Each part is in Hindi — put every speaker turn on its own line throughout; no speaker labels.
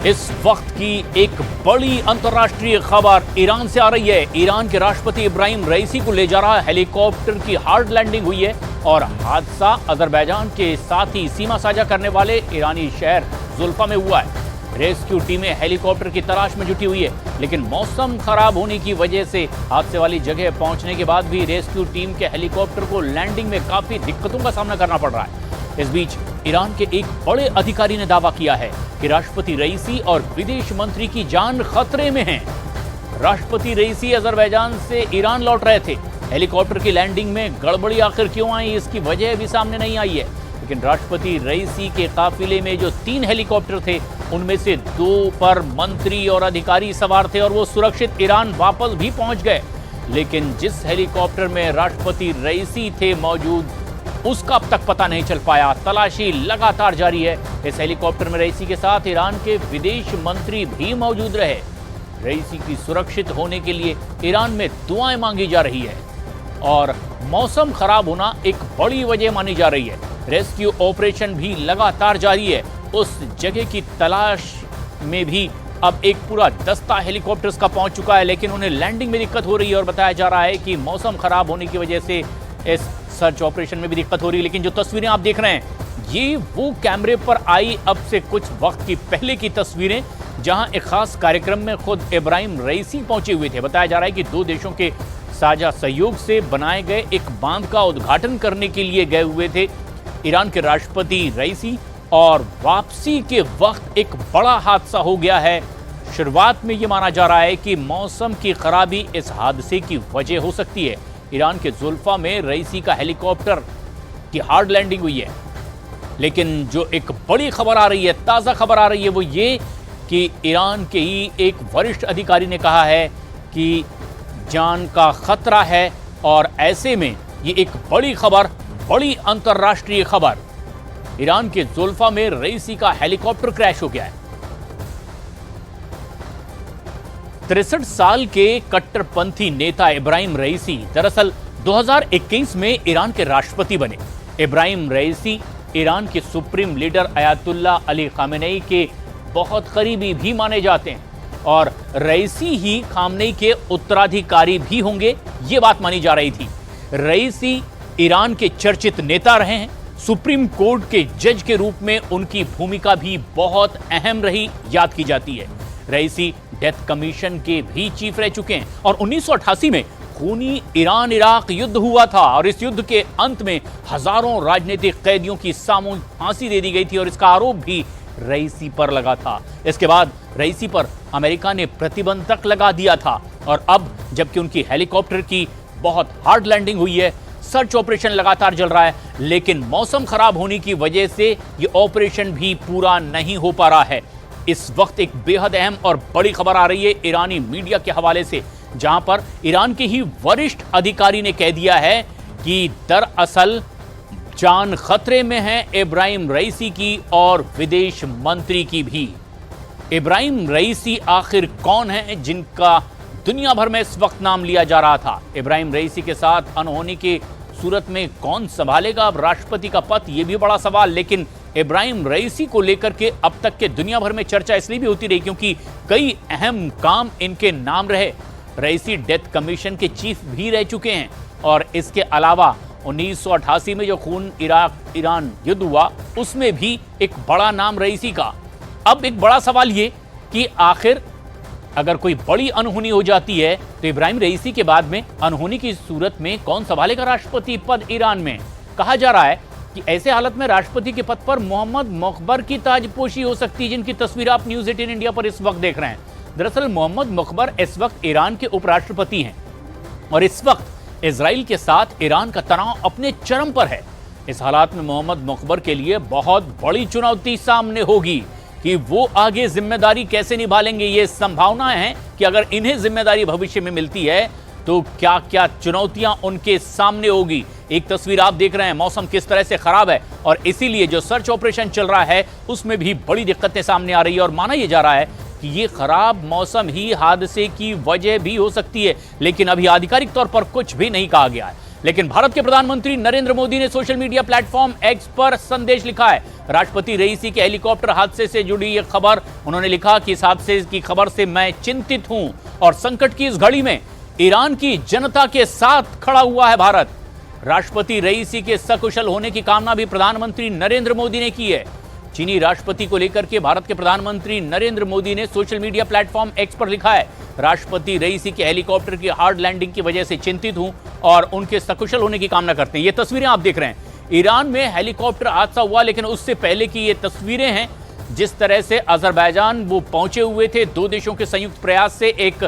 इस वक्त की एक बड़ी अंतर्राष्ट्रीय खबर ईरान से आ रही है। ईरान के राष्ट्रपति इब्राहिम रईसी को ले जा रहा हेलीकॉप्टर की हार्ड लैंडिंग हुई है और हादसा अजरबैजान के साथ ही सीमा साझा करने वाले ईरानी शहर जुल्फा में हुआ है। रेस्क्यू टीमें हेलीकॉप्टर की तलाश में जुटी हुई है, लेकिन मौसम खराब होने की वजह से हादसे वाली जगह पहुंचने के बाद भी रेस्क्यू टीम के हेलीकॉप्टर को लैंडिंग में काफी दिक्कतों का सामना करना पड़ रहा है। इस बीच ईरान के एक बड़े अधिकारी ने दावा किया है कि राष्ट्रपति रईसी और विदेश मंत्री की जान खतरे में है। राष्ट्रपति रईसी अजरबैजान से ईरान लौट रहे थे। हेलीकॉप्टर की लैंडिंग में गड़बड़ी आखिर क्यों आई, इसकी वजह भी सामने नहीं आई है। लेकिन राष्ट्रपति रईसी के काफिले में जो 3 हेलीकॉप्टर थे, उनमें से 2 पर मंत्री और अधिकारी सवार थे और वो सुरक्षित ईरान वापस भी पहुंच गए। लेकिन जिस हेलीकॉप्टर में राष्ट्रपति रईसी थे मौजूद, उसका अब तक पता नहीं चल पाया। तलाशी लगातार जारी है। इस हेलीकॉप्टर में रईसी के साथ ईरान के विदेश मंत्री भी मौजूद रहे। रईसी की सुरक्षित होने के लिए ईरान में दुआएं मांगी जा रही है और मौसम खराब होना एक बड़ी वजह मानी जा रही है। रेस्क्यू ऑपरेशन भी लगातार जारी है। उस जगह की तलाश में भी अब एक पूरा दस्ता हेलीकॉप्टर्स का पहुंच चुका है, लेकिन उन्हें लैंडिंग में दिक्कत हो रही है और बताया जा रहा है कि मौसम खराब होने की वजह से इस सर्च ऑपरेशन में भी दिक्कत हो रही है। लेकिन जो तस्वीरें आप देख रहे हैं, ये वो कैमरे पर आई अब से कुछ वक्त की पहले की तस्वीरें, जहां एक खास कार्यक्रम में खुद इब्राहिम रईसी पहुंचे हुए थे। बताया जा रहा है कि 2 देशों के साझा सहयोग से बनाए गए एक बांध का उद्घाटन करने के लिए गए हुए थे ईरान के राष्ट्रपति रईसी, और वापसी के वक्त एक बड़ा हादसा हो गया है। शुरुआत में यह माना जा रहा है कि मौसम की खराबी इस हादसे की वजह हो सकती है। ईरान के जुल्फा में रईसी का हेलीकॉप्टर की हार्ड लैंडिंग हुई है, लेकिन जो एक बड़ी खबर आ रही है, ताज़ा खबर आ रही है, वो ये कि ईरान के ही एक वरिष्ठ अधिकारी ने कहा है कि जान का खतरा है। और ऐसे में ये एक बड़ी खबर, बड़ी अंतर्राष्ट्रीय खबर, ईरान के जुल्फा में रईसी का हेलीकॉप्टर क्रैश हो गया है। 63 साल के कट्टरपंथी नेता इब्राहिम रईसी दरअसल 2021 में ईरान के राष्ट्रपति बने। इब्राहिम रईसी ईरान के supreme leader Ayatollah Ali Khamenei के बहुत करीबी भी माने जाते हैं और रईसी ही खामेनेई के उत्तराधिकारी भी होंगे, ये बात मानी जा रही थी। रईसी ईरान के चर्चित नेता रहे हैं। सुप्रीम कोर्ट के जज के रूप में उनकी भूमिका भी बहुत अहम रही, याद की जाती है। रईसी डेथ कमीशन के भी चीफ रह चुके हैं और 1988 में खूनी ईरान इराक युद्ध हुआ था और इस युद्ध के अंत में हजारों राजनीतिक कैदियों की सामूहिक फांसी दे दी गई थी और इसका आरोप भी रईसी पर लगा था। इसके बाद रईसी पर अमेरिका ने प्रतिबंध तक लगा दिया था और अब जबकि उनकी हेलीकॉप्टर की बहुत हार्ड लैंडिंग हुई है, सर्च ऑपरेशन लगातार चल रहा है, लेकिन मौसम खराब होने की वजह से ये ऑपरेशन भी पूरा नहीं हो पा रहा है। इस वक्त एक बेहद अहम और बड़ी खबर आ रही है ईरानी मीडिया के हवाले से, जहां पर ईरान के ही वरिष्ठ अधिकारी ने कह दिया है कि दरअसल जान खतरे में है इब्राहिम रईसी की और विदेश मंत्री की भी। इब्राहिम रईसी आखिर कौन है जिनका दुनिया भर में इस वक्त नाम लिया जा रहा था? इब्राहिम रईसी के साथ अनहोनी की सूरत में कौन संभालेगा अब राष्ट्रपति का पद, यह भी बड़ा सवाल। लेकिन इब्राहिम रईसी को लेकर के अब तक के दुनिया भर में चर्चा इसलिए भी होती रही क्योंकि कई अहम काम इनके नाम रहे। रईसी डेथ कमीशन के चीफ भी रह चुके हैं और इसके अलावा 1988 में जो खून इराक ईरान युद्ध हुआ, उसमें भी एक बड़ा नाम रईसी का। अब एक बड़ा सवाल ये कि आखिर अगर कोई बड़ी अनहोनी हो जाती है तो इब्राहिम रईसी के बाद में अनहोनी की सूरत में कौन संभालेगा राष्ट्रपति पद ईरान में? कहा जा रहा है कि ऐसे हालत में राष्ट्रपति के पद पर मोहम्मद मुखबर की ताजपोशी हो सकती है, जिनकी तस्वीर आप न्यूज़ 18 इंडिया पर इस वक्त देख रहे हैं। दरअसल मोहम्मद मुखबर इस वक्त ईरान के उपराष्ट्रपति हैं और इस वक्त इजराइल के साथ ईरान का तनाव अपने चरम पर है। इस हालात में मोहम्मद मुखबर के लिए बहुत बड़ी चुनौती सामने होगी कि वो आगे जिम्मेदारी कैसे निभा लेंगे। ये संभावना है कि अगर इन्हें जिम्मेदारी भविष्य में मिलती है तो क्या क्या चुनौतियां उनके सामने होगी। एक तस्वीर आप देख रहे हैं, मौसम किस तरह से खराब है और इसीलिए जो सर्च ऑपरेशन चल रहा है उसमें भी बड़ी दिक्कतें सामने आ रही है और माना यह जा रहा है कि ये खराब मौसम ही हादसे की वजह भी हो सकती है, लेकिन अभी आधिकारिक तौर पर कुछ भी नहीं कहा गया है। लेकिन भारत के प्रधानमंत्री नरेंद्र मोदी ने सोशल मीडिया प्लेटफॉर्म एक्स पर संदेश लिखा है। राष्ट्रपति रईसी के हेलीकॉप्टर हादसे से जुड़ी यह खबर उन्होंने लिखा कि इस हादसे की खबर से मैं चिंतित हूं और संकट की इस घड़ी में ईरान की जनता के साथ खड़ा हुआ है भारत। राष्ट्रपति रईसी के सकुशल होने की कामना भी प्रधानमंत्री नरेंद्र मोदी ने की है। चीनी राष्ट्रपति को लेकर के भारत के प्रधानमंत्री नरेंद्र मोदी ने सोशल मीडिया प्लेटफॉर्म एक्स पर लिखा है, राष्ट्रपति रईसी के हेलीकॉप्टर की हार्ड लैंडिंग की वजह से चिंतित हूं और उनके सकुशल होने की कामना करते हैं। ये तस्वीरें आप देख रहे हैं, ईरान में हेलीकॉप्टर हादसा हुआ, लेकिन उससे पहले की ये तस्वीरें हैं जिस तरह से अजरबैजान वो पहुंचे हुए थे। दो देशों के संयुक्त प्रयास से एक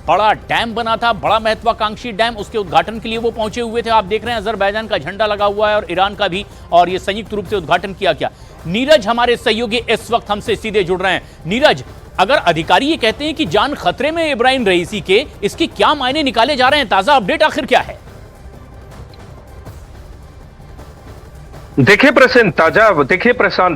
बड़ा डैम बना था, बड़ा महत्वाकांक्षी डैम, उसके उद्घाटन के लिए वो पहुंचे हुए थे। आप देख रहे हैं अजरबैजान का झंडा लगा हुआ है और ईरान का भी, और ये संयुक्त रूप से उद्घाटन किया गया। नीरज हमारे सहयोगी इस वक्त हमसे सीधे जुड़ रहे हैं। नीरज, अगर अधिकारी ये कहते हैं कि जान खतरे में इब्राहिम रईसी के, इसके क्या मायने निकाले जा रहे हैं? ताजा अपडेट आखिर क्या है?
देखिए प्रशांत,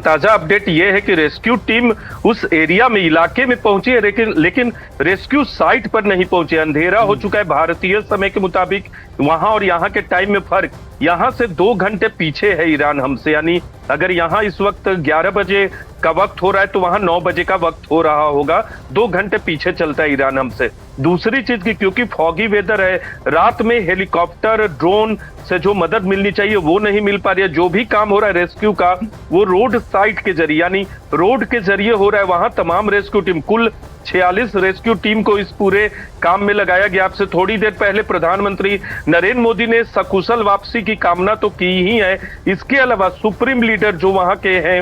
ताजा अपडेट यह है कि रेस्क्यू टीम उस एरिया में, इलाके में पहुंची है, लेकिन रेस्क्यू साइट पर नहीं पहुंची। अंधेरा हो चुका है भारतीय समय के मुताबिक। वहां और यहाँ के टाइम में फर्क, यहाँ से 2 घंटे पीछे है ईरान हमसे। यानी अगर यहाँ इस वक्त 11 बजे का वक्त हो रहा है तो वहां 9 बजे का वक्त हो रहा होगा। 2 घंटे पीछे चलता है ईरान हमसे। दूसरी चीज की, क्योंकि फॉगी वेदर है, रात में हेलीकॉप्टर ड्रोन से जो मदद मिलनी चाहिए वो नहीं मिल पा रही है। जो भी काम हो रहा है रेस्क्यू का, वो रोड साइट के जरिए, यानी रोड के जरिए हो रहा है। वहां तमाम रेस्क्यू टीम, कुल 46 रेस्क्यू टीम को इस पूरे काम में लगाया गया। आपसे थोड़ी देर पहले प्रधानमंत्री नरेंद्र मोदी ने सकुशल वापसी की कामना तो की ही है, इसके अलावा सुप्रीम लीडर जो वहां के हैं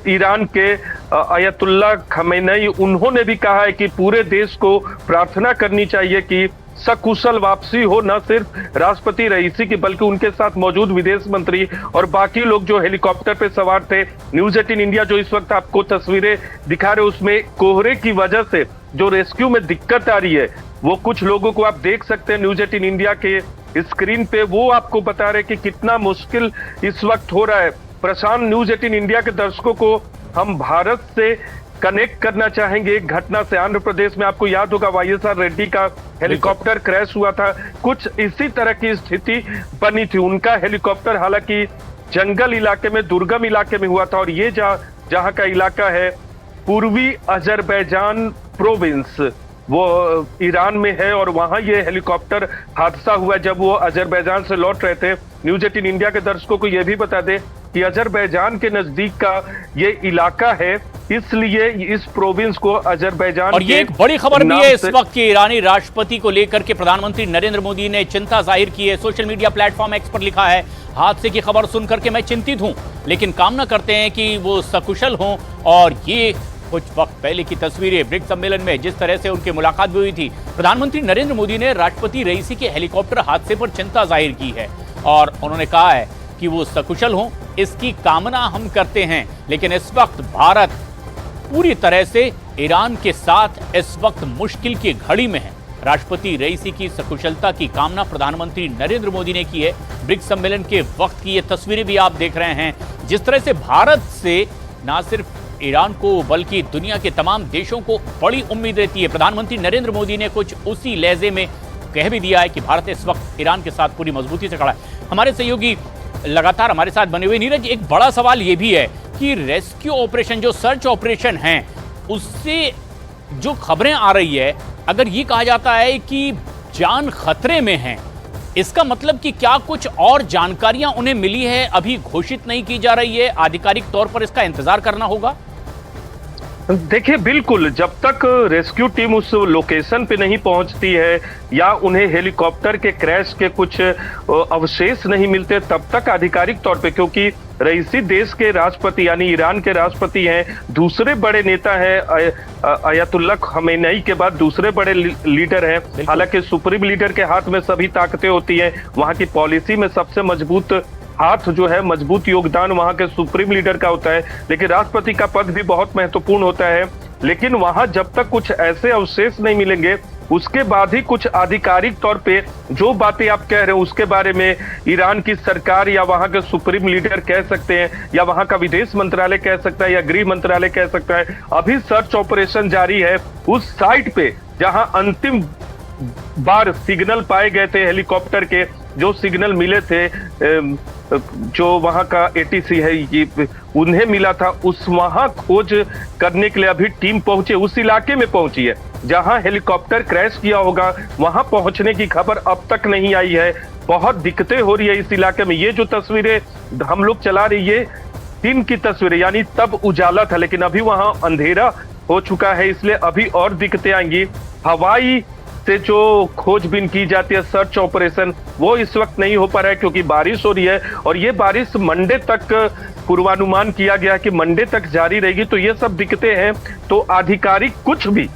ईरान के अयतुल्ला खमेनी, उन्होंने भी कहा है कि पूरे देश को प्रार्थना करनी चाहिए कि सकुशल वापसी हो, न सिर्फ राष्ट्रपति रईसी की बल्कि उनके साथ मौजूद विदेश मंत्री और बाकी लोग जो हेलीकॉप्टर पे सवार थे। न्यूज 18 इंडिया जो इस वक्त आपको तस्वीरें दिखा रहे, उसमें कोहरे की वजह से जो रेस्क्यू में दिक्कत आ रही है, वो कुछ लोगों को आप देख सकते हैं न्यूज 18 इंडिया के स्क्रीन पे। वो आपको बता रहे कि कितना मुश्किल इस वक्त हो रहा है। प्रशांत, न्यूज 18 इंडिया के दर्शकों को हम भारत से कनेक्ट करना चाहेंगे एक घटना से। आंध्र प्रदेश में आपको याद होगा YSR रेड्डी का हेलीकॉप्टर क्रैश हुआ था, कुछ इसी तरह की स्थिति बनी थी। उनका हेलीकॉप्टर हालांकि जंगल इलाके में, दुर्गम इलाके में हुआ था, और ये जहां का इलाका है पूर्वी अजरबैजान प्रोविंस, वो ईरान में है, और वहां ये हेलीकॉप्टर हादसा हुआ जब वो अजरबैजान से लौट रहे थे। न्यूज 18 इंडिया के दर्शकों को यह भी बता दें कि अजरबैजान के नजदीक का ये इलाका है, इसलिए इस प्रोविंस को अजरबैजान,
और ये एक बड़ी खबर भी है इस वक्त के ईरानी राष्ट्रपति को लेकर के प्रधानमंत्री नरेंद्र मोदी ने चिंता जाहिर की है। सोशल मीडिया प्लेटफॉर्म एक्स पर लिखा है, हादसे की खबर सुनकर के मैं चिंतित हूं, लेकिन कामना करते हैं कि वो सकुशल हों। और ये कुछ वक्त पहले की तस्वीरें, ब्रिक्स सम्मेलन में जिस तरह से उनकी मुलाकात भी हुई थी। प्रधानमंत्री नरेंद्र मोदी ने राष्ट्रपति रईसी के हेलीकॉप्टर हादसे पर चिंता जाहिर की है और उन्होंने कहा है कि वो सकुशल हों, इसकी कामना हम करते हैं। लेकिन इस वक्त भारत पूरी तरह से ईरान के साथ इस वक्त मुश्किल की घड़ी में है। राष्ट्रपति रईसी की सकुशलता की कामना प्रधानमंत्री नरेंद्र मोदी ने की है। ब्रिक्स सम्मेलन के वक्त की ये तस्वीरें भी आप देख रहे हैं, जिस तरह से भारत से ना सिर्फ ईरान को बल्कि दुनिया के तमाम देशों को बड़ी उम्मीद रहती है। प्रधानमंत्री नरेंद्र मोदी ने कुछ उसी लहजे में कह भी दिया है कि भारत इस वक्त ईरान के साथ पूरी मजबूती से खड़ा है। हमारे सहयोगी लगातार हमारे साथ बने हुए। नीरज, एक बड़ा सवाल यह भी है कि रेस्क्यू ऑपरेशन, जो सर्च ऑपरेशन है, उससे जो खबरें आ रही है, अगर ये कहा जाता है कि जान खतरे में है, इसका मतलब कि क्या कुछ और जानकारियां उन्हें मिली है, अभी घोषित नहीं की जा रही है, आधिकारिक तौर पर इसका इंतजार करना होगा?
देखिए, बिल्कुल, जब तक रेस्क्यू टीम उस लोकेशन पे नहीं पहुंचती है या उन्हें हेलीकॉप्टर के क्रैश के कुछ अवशेष नहीं मिलते, तब तक आधिकारिक तौर पे, क्योंकि रईसी देश के राष्ट्रपति यानी ईरान के राष्ट्रपति हैं, दूसरे बड़े नेता हैं, अयतुल्ला खमेनी के बाद दूसरे बड़े लीडर हैं। हालांकि सुप्रीम लीडर के हाथ में सभी ताकतें होती हैं, वहां की पॉलिसी में सबसे मजबूत हाथ जो है, मजबूत योगदान वहां के सुप्रीम लीडर का होता है, लेकिन राष्ट्रपति का पद भी बहुत महत्वपूर्ण होता है। लेकिन वहां जब तक कुछ ऐसे अवशेष नहीं मिलेंगे, उसके बाद ही कुछ आधिकारिक तौर पे जो बातें आप कह रहे हैं उसके बारे में ईरान की सरकार या वहां के सुप्रीम लीडर कह सकते हैं, या वहां का विदेश मंत्रालय कह सकता है, या गृह मंत्रालय कह सकता है। अभी सर्च ऑपरेशन जारी है उस साइट पे जहां अंतिम बार सिग्नल पाए गए थे हेलीकॉप्टर के, जो सिग्नल मिले थे, जो वहां का एटीसी है ये उन्हें मिला था, उस वहां खोज करने के लिए अभी टीम पहुंचे, उस इलाके में पहुंची है जहां हेलीकॉप्टर क्रैश किया होगा। वहां पहुंचने की खबर अब तक नहीं आई है। बहुत दिक्कतें हो रही है इस इलाके में। ये जो तस्वीरें हम लोग चला रही है दिन की तस्वीरें, यानी तब उजाला था, लेकिन अभी वहां अंधेरा हो चुका है, इसलिए अभी और दिक्कतें आएंगी। हवाई से जो खोजबीन की जाती है, सर्च ऑपरेशन, वो इस वक्त नहीं हो पा रहा है क्योंकि बारिश हो रही है, और ये बारिश मंडे तक पूर्वानुमान किया गया कि मंडे तक जारी रहेगी। तो ये सब दिक्कतें हैं। तो आधिकारिक कुछ भी,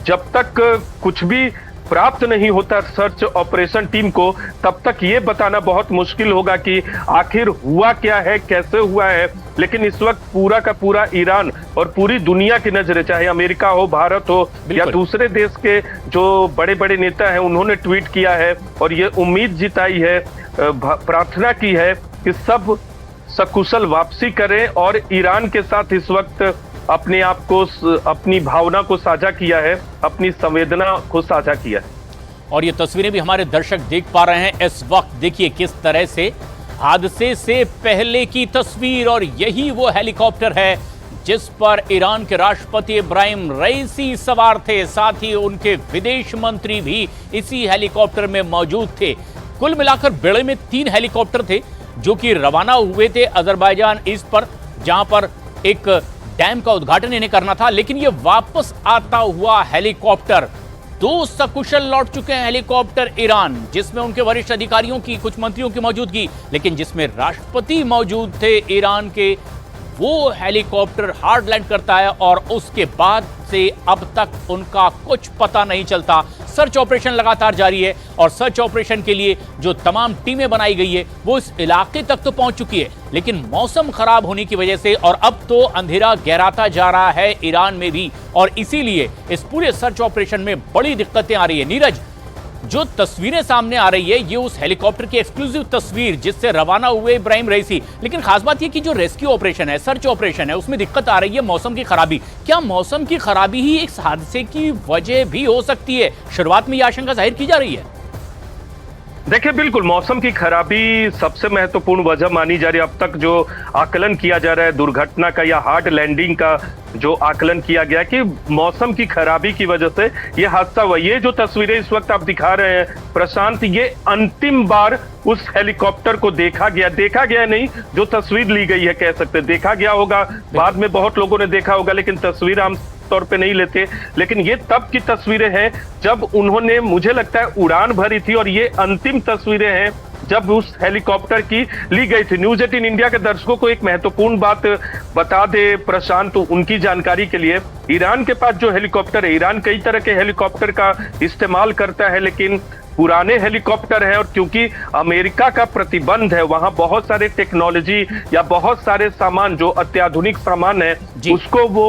जब तक कुछ भी प्राप्त नहीं होता सर्च ऑपरेशन टीम को, तब तक ये बताना बहुत मुश्किल होगा कि आखिर हुआ क्या है, कैसे हुआ है। लेकिन इस वक्त पूरा का पूरा ईरान और पूरी दुनिया की नजरें, चाहे अमेरिका हो, भारत हो या दूसरे देश के जो बड़े बड़े नेता हैं, उन्होंने ट्वीट किया है और ये उम्मीद जिताई है, प्रार्थना की है कि सब सकुशल वापसी करें। और ईरान के साथ इस वक्त अपने आप को, अपनी भावना को साझा किया है, अपनी संवेदना को साझा किया है।
और ये तस्वीरें भी हमारे दर्शक देख पा रहे हैं इस वक्त। देखिए किस तरह से हादसे से पहले की तस्वीर, और यही वो हेलीकॉप्टर है जिस पर ईरान के राष्ट्रपति इब्राहिम रईसी सवार थे। साथ ही उनके विदेश मंत्री भी इसी हेलीकॉप्टर में मौजूद थे। कुल मिलाकर बेड़े में 3 हेलीकॉप्टर थे जो कि रवाना हुए थे अजरबैजान ईस्ट पर, जहां पर एक डैम का उद्घाटन इन्हें करना था। लेकिन ये वापस आता हुआ हेलीकॉप्टर 2 सकुशल लौट चुके हैं हेलीकॉप्टर ईरान, जिसमें उनके वरिष्ठ अधिकारियों की, कुछ मंत्रियों की मौजूदगी, लेकिन जिसमें राष्ट्रपति मौजूद थे ईरान के। वो हेलीकॉप्टर हार्ड लैंड करता है और उसके बाद से अब तक उनका कुछ पता नहीं चलता। सर्च ऑपरेशन लगातार जारी है और सर्च ऑपरेशन के लिए जो तमाम टीमें बनाई गई है वो इस इलाके तक तो पहुंच चुकी है, लेकिन मौसम खराब होने की वजह से और अब तो अंधेरा गहराता जा रहा है ईरान में भी, और इसीलिए इस पूरे सर्च ऑपरेशन में बड़ी दिक्कतें आ रही है। नीरज, जो तस्वीरें सामने आ रही है ये उस हेलीकॉप्टर की एक्सक्लूसिव तस्वीर जिससे रवाना हुए इब्राहिम रईसी, लेकिन खास बात ये कि जो रेस्क्यू ऑपरेशन है, सर्च ऑपरेशन है, उसमें दिक्कत आ रही है मौसम की खराबी। क्या मौसम की खराबी ही इस हादसे की वजह भी हो सकती है? शुरुआत में यह आशंका जाहिर की जा रही है।
देखिए, बिल्कुल मौसम की खराबी सबसे महत्वपूर्ण वजह मानी जा रही है। अब तक जो आकलन किया जा रहा है दुर्घटना का या हार्ड लैंडिंग का, जो आकलन किया गया कि मौसम की खराबी की वजह से ये हादसा हुआ। ये जो तस्वीरें इस वक्त आप दिखा रहे हैं प्रशांत, ये अंतिम बार उस हेलीकॉप्टर को देखा गया नहीं, जो तस्वीर ली गई है, कह सकते देखा गया होगा, बाद में बहुत लोगों ने देखा होगा, लेकिन तस्वीर हम तौर पे नहीं लेते। लेकिन ये तब की तस्वीरें हैं जब उन्होंने, मुझे लगता है, उड़ान भरी थी, और ये अंतिम तस्वीरें हैं जब उस हेलीकॉप्टर की ली गई थी। न्यूज 18 इंडिया के दर्शकों को एक महत्वपूर्ण बात बता दे प्रशांत, उनकी जानकारी के लिए। ईरान के पास जो हेलीकॉप्टर है, ईरान कई तरह के हेलीकॉप्टर का इस्तेमाल करता है, लेकिन पुराने हेलीकॉप्टर है, और क्योंकि अमेरिका का प्रतिबंध है, वहां बहुत सारे टेक्नोलॉजी या बहुत सारे सामान जो अत्याधुनिक सामान है उसको वो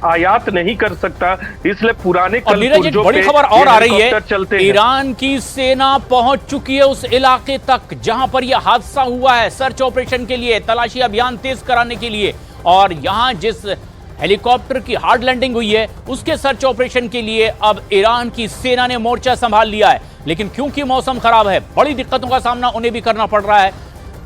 आयात नहीं कर सकता, इसलिए पुराने
जो बड़ी खबर और आ रही है, ईरान की सेना पहुंच चुकी है उस इलाके तक जहां पर यह हादसा हुआ है, सर्च ऑपरेशन के लिए, तलाशी अभियान तेज कराने के लिए। और यहां जिस हेलीकॉप्टर की हार्ड लैंडिंग हुई है उसके सर्च ऑपरेशन के लिए अब ईरान की सेना ने मोर्चा संभाल लिया है। लेकिन क्योंकि मौसम खराब है, बड़ी दिक्कतों का सामना उन्हें भी करना पड़ रहा है।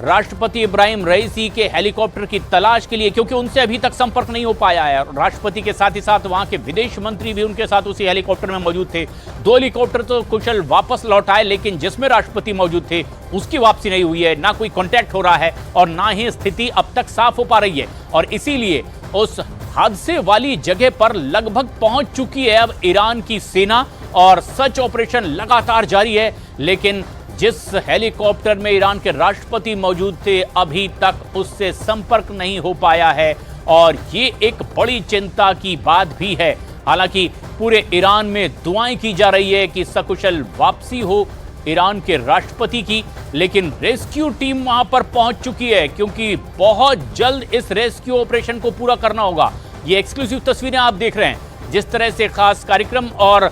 राष्ट्रपति इब्राहिम रईसी के हेलीकॉप्टर की तलाश के लिए, क्योंकि उनसे अभी तक संपर्क नहीं हो पाया है, राष्ट्रपति के साथ ही साथ वहां के विदेश मंत्री भी उनके साथ उसी हेलीकॉप्टर में मौजूद थे। 2 हेलीकॉप्टर तो कुशल वापस लौट आए, लेकिन जिसमें राष्ट्रपति मौजूद थे उसकी वापसी नहीं हुई है, ना कोई कॉन्टैक्ट हो रहा है और ना ही स्थिति अब तक साफ हो पा रही है। और इसीलिए उस हादसे वाली जगह पर लगभग पहुंच चुकी है अब ईरान की सेना और सर्च ऑपरेशन लगातार जारी है। लेकिन जिस हेलीकॉप्टर में ईरान के राष्ट्रपति मौजूद थे अभी तक उससे संपर्क नहीं हो पाया है, और ये एक बड़ी चिंता की बात भी है। हालांकि पूरे ईरान में दुआएं की जा रही है कि सकुशल वापसी हो ईरान के राष्ट्रपति की, लेकिन रेस्क्यू टीम वहां पर पहुंच चुकी है क्योंकि बहुत जल्द इस रेस्क्यू ऑपरेशन को पूरा करना होगा। ये एक्सक्लूसिव तस्वीरें आप देख रहे हैं, जिस तरह से खास कार्यक्रम और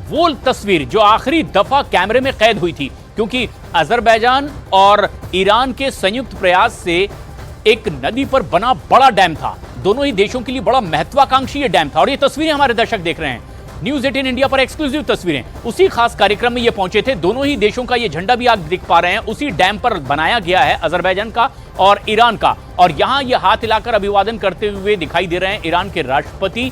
वो तस्वीर जो आखिरी दफा कैमरे में कैद हुई थी, क्योंकि अजरबैजान और ईरान के संयुक्त प्रयास से एक नदी पर बना बड़ा डैम था, दोनों ही देशों के लिए बड़ा महत्वाकांक्षी ये डैम था। और ये तस्वीरें हमारे दर्शक देख रहे हैं, न्यूज 18 इंडिया पर एक्सक्लूसिव तस्वीरें। उसी खास कार्यक्रम में ये पहुंचे थे। दोनों ही देशों का ये झंडा भी आप दिख पा रहे हैं, उसी डैम पर बनाया गया है, अजरबैजान का और ईरान का। और यहां ये हाथ हिलाकर अभिवादन करते हुए दिखाई दे रहे हैं ईरान के राष्ट्रपति।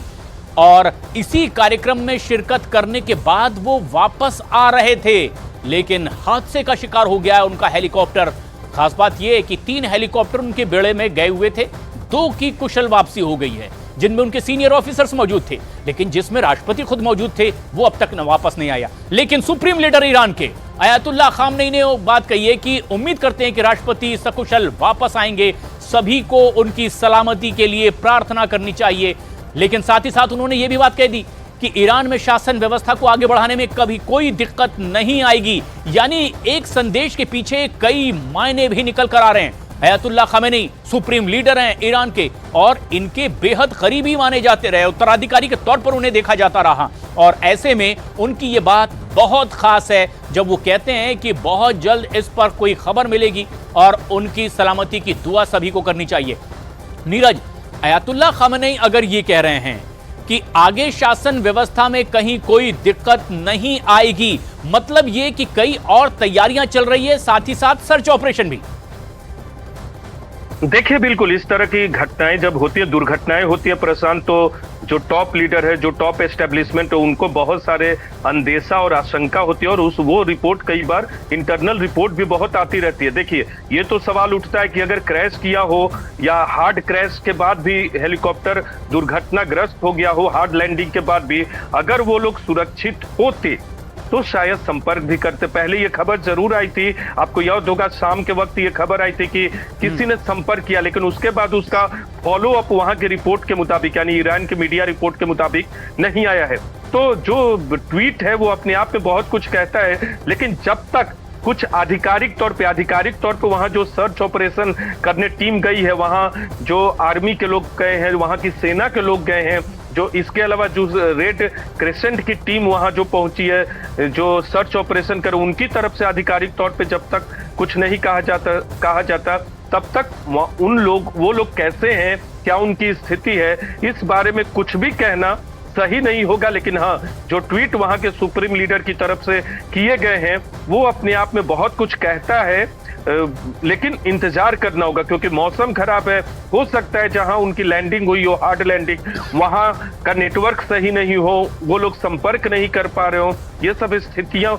और इसी कार्यक्रम में शिरकत करने के बाद वो वापस आ रहे थे, लेकिन हादसे का शिकार हो गया है उनका हेलीकॉप्टर। खास बात यह है कि 3 हेलीकॉप्टर उनके बेड़े में गए हुए थे, 2 की कुशल वापसी हो गई है, जिनमें उनके सीनियर ऑफिसर्स मौजूद थे, लेकिन जिसमें राष्ट्रपति खुद मौजूद थे वो अब तक वापस नहीं आया। लेकिन सुप्रीम लीडर ईरान के अयातुल्लाह खामनेई ने बात कही है कि उम्मीद करते हैं कि राष्ट्रपति सकुशल वापस आएंगे, सभी को उनकी सलामती के लिए प्रार्थना करनी चाहिए। लेकिन साथ ही साथ उन्होंने ये भी बात कह दी कि ईरान में शासन व्यवस्था को आगे बढ़ाने में कभी कोई दिक्कत नहीं आएगी। यानी एक संदेश के पीछे कई मायने भी निकल कर आ रहे हैं। अयातुल्लाह खामेनी सुप्रीम लीडर हैं ईरान के और इनके बेहद करीबी माने जाते रहे, उत्तराधिकारी के तौर पर उन्हें देखा जाता रहा। और ऐसे में उनकी ये बात बहुत खास है जब वो कहते हैं कि बहुत जल्द इस पर कोई खबर मिलेगी और उनकी सलामती की दुआ सभी को करनी चाहिए। नीरज, अयातुल्लाह खामेनी अगर ये कह रहे हैं कि आगे शासन व्यवस्था में कहीं कोई दिक्कत नहीं आएगी, मतलब ये कि कई और तैयारियां चल रही है, साथ ही साथ सर्च ऑपरेशन भी।
देखिए, बिल्कुल इस तरह की घटनाएं जब होती है, दुर्घटनाएं होती है प्रशांत, तो जो टॉप लीडर है, जो टॉप एस्टेब्लिशमेंट है, उनको बहुत सारे अंदेशा और आशंका होती है और वो रिपोर्ट कई बार इंटरनल रिपोर्ट भी बहुत आती रहती है। देखिए, ये तो सवाल उठता है कि अगर क्रैश किया हो या हार्ड क्रैश के बाद भी हेलीकॉप्टर दुर्घटनाग्रस्त हो गया हो, हार्ड लैंडिंग के बाद भी अगर वो लोग सुरक्षित होते तो शायद संपर्क भी करते। पहले ये खबर जरूर आई थी, आपको याद होगा शाम के वक्त ये खबर आई थी कि किसी ने संपर्क किया, लेकिन उसके बाद उसका फॉलो अप वहां की रिपोर्ट के मुताबिक, यानी ईरान की मीडिया रिपोर्ट के मुताबिक नहीं आया है। तो जो ट्वीट है वो अपने आप में बहुत कुछ कहता है, लेकिन जब तक कुछ आधिकारिक तौर पे वहां जो सर्च ऑपरेशन करने टीम गई है, वहां जो आर्मी के लोग गए हैं, वहां की सेना के लोग गए हैं, जो इसके अलावा जो रेड क्रिसेंट की टीम वहां जो पहुंची है, जो सर्च ऑपरेशन कर, उनकी तरफ से आधिकारिक तौर पे जब तक कुछ नहीं कहा जाता तब तक वो लोग कैसे हैं, क्या उनकी स्थिति है, इस बारे में कुछ भी कहना सही नहीं होगा। लेकिन हाँ, जो ट्वीट वहां के सुप्रीम लीडर की तरफ से किए गए हैं वो अपने आप में बहुत कुछ कहता है। लेकिन इंतजार करना होगा क्योंकि मौसम खराब है, हो सकता है जहां उनकी लैंडिंग हुई हो, हार्ड लैंडिंग, वहां का नेटवर्क सही नहीं हो, वो लोग संपर्क नहीं कर पा रहे हो, ये सब स्थितियां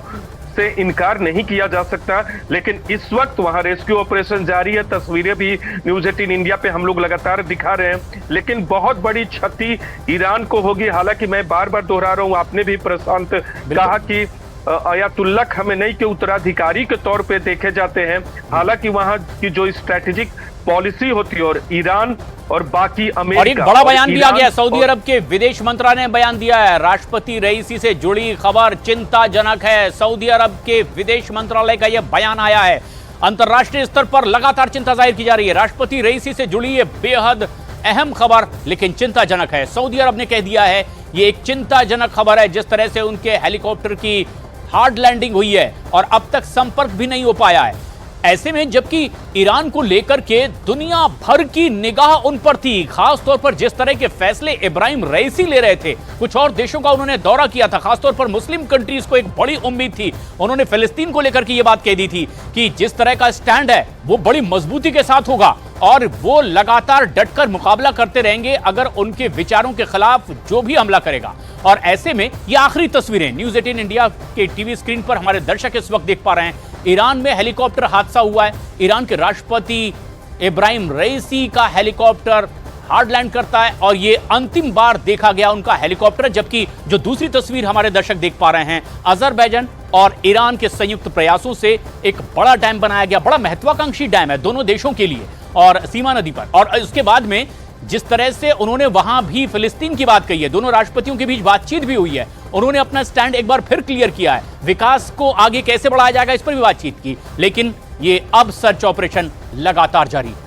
से इनकार नहीं किया जा सकता। लेकिन इस वक्त वहां रेस्क्यू ऑपरेशन जारी है, तस्वीरें भी न्यूज 18 इंडिया पे हम लोग लगातार दिखा रहे हैं, लेकिन बहुत बड़ी क्षति ईरान को होगी। हालांकि मैं बार बार दोहरा रहा हूं, आपने भी प्रशांत कहा कि अयातुल्लाह खामेनी के उत्तराधिकारी के तौर पे देखे जाते हैं। हालांकि वहां की जो स्ट्रेटेजिक पॉलिसी होती है और ईरान और बाकी अमेरिका,
और एक बड़ा बयान भी आ गया, सऊदी अरब के विदेश मंत्रालय ने बयान दिया है, राष्ट्रपति रईसी से जुड़ी खबर चिंताजनक है। सऊदी अरब के विदेश मंत्रालय का यह बयान आया है। अंतरराष्ट्रीय स्तर पर लगातार चिंता जाहिर की जा रही है, राष्ट्रपति रईसी से जुड़ी ये बेहद अहम खबर, लेकिन चिंताजनक है। सऊदी अरब ने कह दिया है ये एक चिंताजनक खबर है, जिस तरह से उनके हेलीकॉप्टर की हार्ड लैंडिंग हुई है और अब तक संपर्क भी नहीं हो पाया है। ऐसे में जबकि ईरान को लेकर के दुनिया भर की निगाह उन पर थी, खास तौर पर जिस तरह के फैसले इब्राहिम रईसी ले रहे थे, कुछ और देशों का उन्होंने दौरा किया था, खासतौर पर मुस्लिम कंट्रीज को एक बड़ी उम्मीद थी। उन्होंने फिलिस्तीन को लेकर के ये बात कह दी थी कि जिस तरह का स्टैंड है वो बड़ी मजबूती के साथ होगा और वो लगातार डटकर मुकाबला करते रहेंगे अगर उनके विचारों के खिलाफ जो भी हमला करेगा। और ऐसे में ये आखिरी तस्वीरें न्यूज 18 इंडिया के टीवी स्क्रीन पर हमारे दर्शक इस वक्त देख पा रहे हैं। ईरान में हेलीकॉप्टर हादसा हुआ है, ईरान के राष्ट्रपति इब्राहिम रईसी का हेलीकॉप्टर हार्ड लैंड करता है और ये अंतिम बार देखा गया उनका हेलीकॉप्टर। जबकि जो दूसरी तस्वीर हमारे दर्शक देख पा रहे हैं, अजरबैजान और ईरान के संयुक्त प्रयासों से एक बड़ा डैम बनाया गया, बड़ा महत्वाकांक्षी डैम है दोनों देशों के लिए और सीमा नदी पर। और उसके बाद में जिस तरह से उन्होंने वहां भी फिलिस्तीन की बात कही है, दोनों राष्ट्रपतियों के बीच बातचीत भी हुई है, उन्होंने अपना स्टैंड एक बार फिर क्लियर किया है, विकास को आगे कैसे बढ़ाया जाएगा इस पर भी बातचीत की। लेकिन ये अब सर्च ऑपरेशन लगातार जारी है।